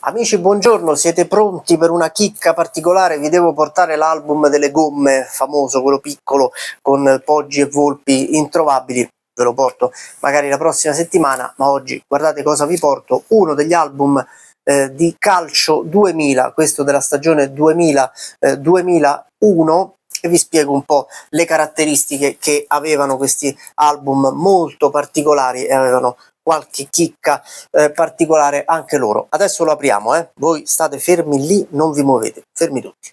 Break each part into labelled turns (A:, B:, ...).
A: Amici, buongiorno, siete pronti per una chicca particolare? Vi devo portare l'album delle gomme, famoso, quello piccolo, con Poggi e Volpi introvabili. Ve lo porto magari la prossima settimana, ma oggi guardate cosa vi porto, uno degli album di calcio 2000, questo della stagione 2000-2001, e vi spiego un po' le caratteristiche che avevano questi album molto particolari e avevano qualche chicca particolare anche loro. Adesso lo apriamo, voi state fermi lì, non vi muovete, fermi tutti.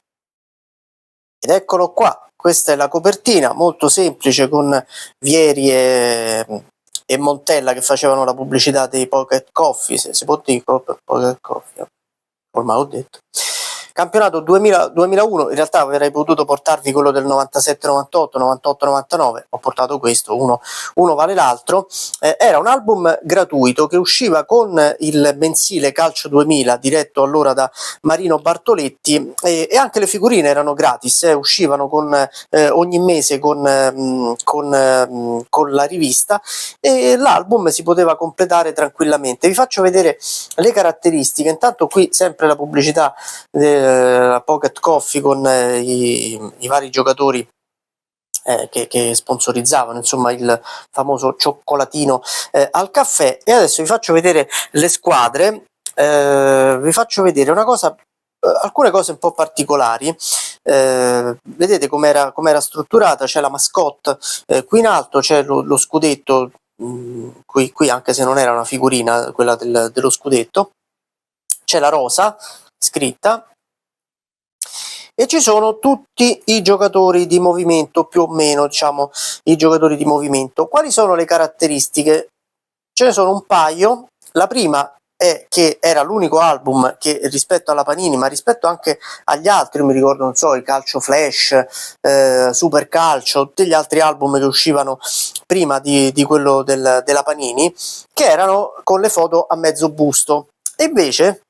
A: Ed eccolo qua, questa è la copertina, molto semplice, con Vieri e Montella che facevano la pubblicità dei Pocket Coffee, se si può dire Pocket Coffee, ormai ho detto. Campionato 2000-2001, in realtà avrei potuto portarvi quello del 97-98, 98-99, ho portato questo, uno vale l'altro. Era un album gratuito che usciva con il mensile Calcio 2000, diretto allora da Marino Bartoletti, e anche le figurine erano gratis, uscivano ogni mese con la rivista, e l'album si poteva completare tranquillamente. Vi faccio vedere le caratteristiche. Intanto qui sempre la pubblicità della Pocket Coffee con i vari giocatori che sponsorizzavano, insomma, il famoso cioccolatino al caffè. E adesso vi faccio vedere le squadre, vi faccio vedere una cosa, alcune cose un po' particolari. Vedete com'era strutturata, c'è la mascotte qui in alto, c'è lo scudetto, qui anche se non era una figurina quella dello scudetto, c'è la rosa scritta e ci sono tutti i giocatori di movimento, più o meno, diciamo, i giocatori di movimento. Quali sono le caratteristiche? Ce ne sono un paio. La prima è che era l'unico album che, rispetto alla Panini, ma rispetto anche agli altri, io mi ricordo, non so, i Calcio Flash, Super Calcio, tutti gli altri album che uscivano prima di quello della Panini, che erano con le foto a mezzo busto. E invece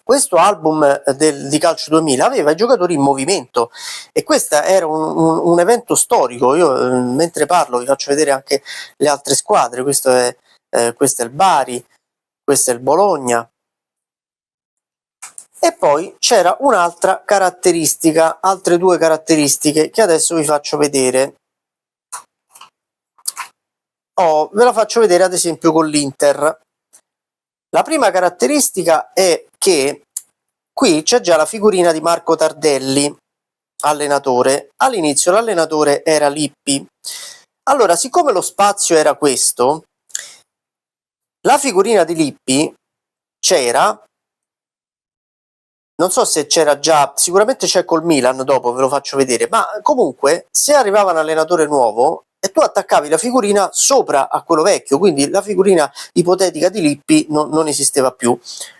A: questo album di Calcio 2000 aveva i giocatori in movimento, e questo era un evento storico. Io mentre parlo vi faccio vedere anche le altre squadre. Questo è il Bari, questo è il Bologna. E poi c'era un'altra caratteristica, altre due caratteristiche che adesso vi faccio vedere. Ve la faccio vedere ad esempio con l'Inter. La prima caratteristica è che qui c'è già la figurina di Marco Tardelli, allenatore. All'inizio l'allenatore era Lippi. Allora, siccome lo spazio era questo, la figurina di Lippi c'era, non so se c'era già, sicuramente c'è col Milan, dopo ve lo faccio vedere, ma comunque se arrivava un allenatore nuovo e tu attaccavi la figurina sopra a quello vecchio, quindi la figurina ipotetica di Lippi non esisteva più.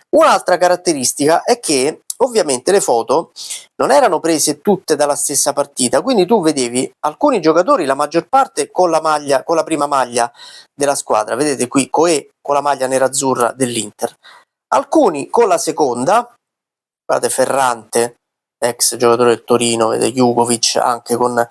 A: Un'altra caratteristica è che ovviamente le foto non erano prese tutte dalla stessa partita, quindi tu vedevi alcuni giocatori, la maggior parte con la maglia, con la prima maglia della squadra, vedete qui Coè con la maglia nerazzurra dell'Inter, alcuni con la seconda, guardate Ferrante, ex giocatore del Torino, vede Jugovic anche con la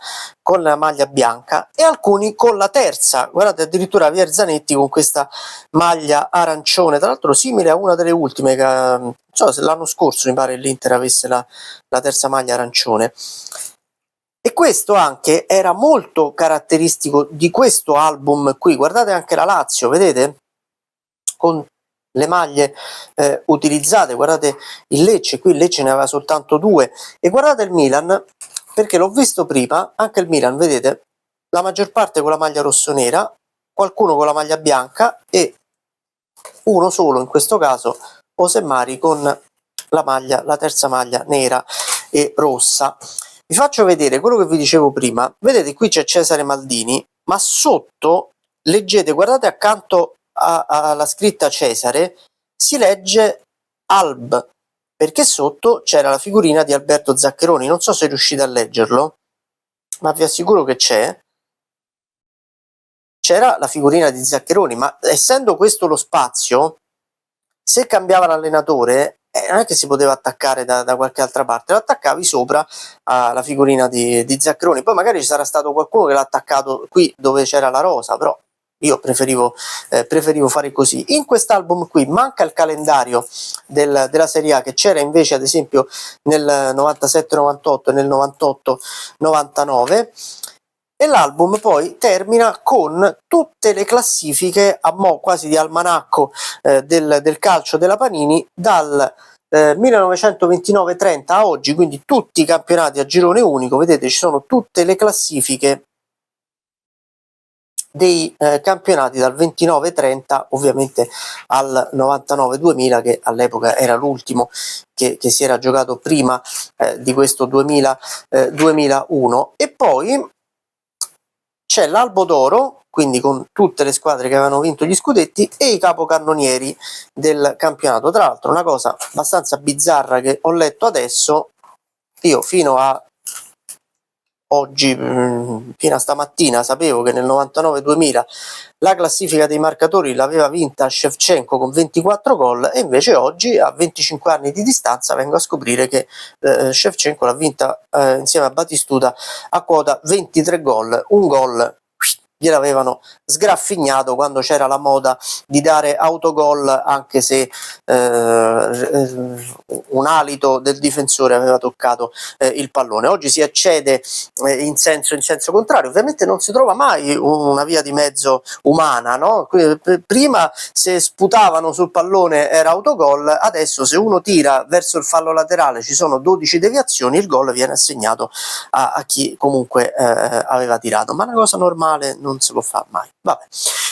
A: maglia bianca, e alcuni con la terza, guardate addirittura Vier Zanetti con questa maglia arancione, tra l'altro simile a una delle ultime, che non so se l'anno scorso mi pare l'Inter avesse la terza maglia arancione. E questo anche era molto caratteristico di questo album qui. Guardate anche la Lazio, vedete? Con le maglie utilizzate, guardate il Lecce, qui il Lecce ne aveva soltanto due, e guardate il Milan, perché l'ho visto prima, anche il Milan, vedete, la maggior parte con la maglia rossonera, qualcuno con la maglia bianca e uno solo in questo caso, Osemari, con la terza maglia nera e rossa. Vi faccio vedere quello che vi dicevo prima, vedete qui c'è Cesare Maldini, ma sotto leggete, guardate accanto alla scritta Cesare si legge Alb, perché sotto c'era la figurina di Alberto Zaccheroni. Non so se riuscite a leggerlo, ma vi assicuro che c'era la figurina di Zaccheroni, ma essendo questo lo spazio, se cambiava l'allenatore non è che si poteva attaccare da qualche altra parte, lo attaccavi sopra alla figurina di Zaccheroni. Poi magari ci sarà stato qualcuno che l'ha attaccato qui dove c'era la rosa, però io preferivo fare così. In quest'album qui manca il calendario della Serie A, che c'era invece ad esempio nel 97-98 e nel 98-99, e l'album poi termina con tutte le classifiche a mo' quasi di almanacco del calcio della Panini dal 1929-30 a oggi, quindi tutti i campionati a girone unico. Vedete, ci sono tutte le classifiche dei campionati dal 29-30 ovviamente al 99-2000, che all'epoca era l'ultimo che si era giocato prima di questo 2001, e poi c'è l'albo d'oro, quindi con tutte le squadre che avevano vinto gli scudetti, e i capocannonieri del campionato. Tra l'altro, una cosa abbastanza bizzarra che ho letto adesso, io fino a oggi, fino a stamattina, sapevo che nel 99-2000 la classifica dei marcatori l'aveva vinta Shevchenko con 24 gol, e invece oggi, a 25 anni di distanza, vengo a scoprire che Shevchenko l'ha vinta insieme a Batistuta a quota 23 gol, un gol gliel'avevano sgraffignato quando c'era la moda di dare autogol, anche se un alito del difensore aveva toccato il pallone. Oggi si accede in senso contrario, ovviamente non si trova mai una via di mezzo umana, no? Prima se sputavano sul pallone era autogol, adesso se uno tira verso il fallo laterale ci sono 12 deviazioni, il gol viene assegnato a chi comunque aveva tirato, ma una cosa normale non si può fare mai. Vabbè.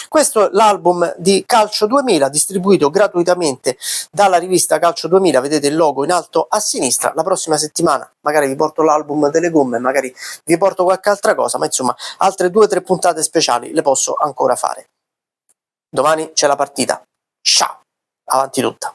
A: Questo è l'album di Calcio 2000, distribuito gratuitamente dalla rivista Calcio 2000, vedete il logo in alto a sinistra. La prossima settimana magari vi porto l'album delle gomme, magari vi porto qualche altra cosa, ma insomma altre 2 o 3 puntate speciali le posso ancora fare. Domani c'è la partita. Ciao, avanti tutta.